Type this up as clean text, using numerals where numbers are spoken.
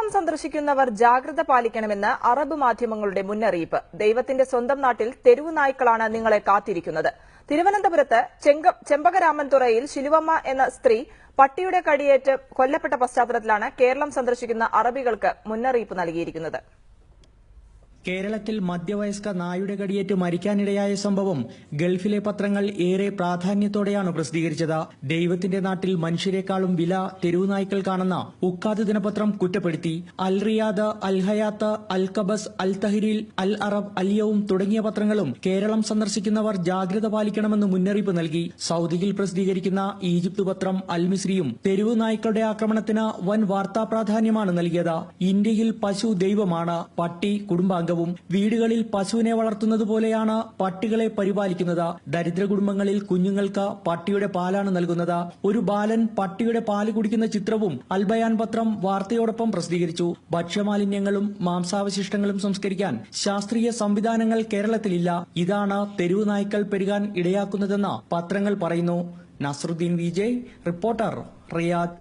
കേരളം സന്ദർശിക്കുന്നവർ ജാഗ്രത പാലിക്കണമെന്ന് അറബ് മാധ്യമങ്ങളുടെ മുന്നറിയിപ്പ്. ദൈവത്തിന്റെ സ്വന്തം നാട്ടിൽ തെരുവു നായ്ക്കളാണ് നിങ്ങളെ കാത്തിരിക്കുന്നത്. തിരുവനന്തപുരത്ത് ചെമ്പകരാമൻതുറയിൽ ശിലുവമ്മ എന്ന സ്ത്രീ പട്ടിയുടെ കടിയേറ്റ് കൊല്ലപ്പെട്ട പശ്ചാത്തലത്തിലാണ് കേരളം സന്ദർശിക്കുന്ന അറബികൾക്ക് മുന്നറിയിപ്പ് നൽകിയിരിക്കുന്നത്. കേരളത്തിൽ മധ്യവയസ്ക നായുടെ കടിയേറ്റ് മരിക്കാനിടയായ സംഭവം ഗൾഫിലെ പത്രങ്ങൾ ഏറെ പ്രാധാന്യത്തോടെയാണ് പ്രസിദ്ധീകരിച്ചത്. ദൈവത്തിന്റെ നാട്ടിൽ മനുഷ്യരെക്കാളും വില തെരുവു നായ്ക്കൾക്കാണെന്ന് ഉക്കാദ് ദിനപത്രം കുറ്റപ്പെടുത്തി. അൽ റിയാദ്, അൽ ഹയാത്ത്, അൽ കബസ്, അൽ തഹ്രീൽ, അൽ അറബ്, അൽ യൗം തുടങ്ങിയ പത്രങ്ങളും കേരളം സന്ദർശിക്കുന്നവർ ജാഗ്രത പാലിക്കണമെന്ന് മുന്നറിയിപ്പ് നൽകി. സൗദിയിൽ പ്രസിദ്ധീകരിക്കുന്ന ഈജിപ്ത് പത്രം അൽ മിസ്രിയും തെരുവു നായ്ക്കളുടെ ആക്രമണത്തിന് വൻ വാർത്താ പ്രാധാന്യമാണ് നൽകിയത്. ഇന്ത്യയിൽ പശു ദൈവമാണ്, പട്ടി കുടുംബാംഗം. വീടുകളിൽ പശുവിനെ വളർത്തുന്നത് പോലെയാണ് പട്ടികളെ പരിപാലിക്കുന്നത്. ദരിദ്ര കുടുംബങ്ങളിൽ കുഞ്ഞുങ്ങൾക്ക് പട്ടിയുടെ പാലാണ് നൽകുന്നത്. ഒരു ബാലൻ പട്ടിയുടെ പാല് കുടിക്കുന്ന ചിത്രവും അൽബയാൻ പത്രം വാർത്തയോടൊപ്പം പ്രസിദ്ധീകരിച്ചു. ഭക്ഷ്യമാലിന്യങ്ങളും മാംസാവശിഷ്ടങ്ങളും സംസ്കരിക്കാൻ ശാസ്ത്രീയ സംവിധാനങ്ങൾ കേരളത്തിലില്ല. ഇതാണ് തെരുവു നായ്ക്കൾ പെരുകാൻ ഇടയാക്കുന്നതെന്ന് പത്രങ്ങൾ പറയുന്നു. Nasruddin Vijay, reporter, Riyadh.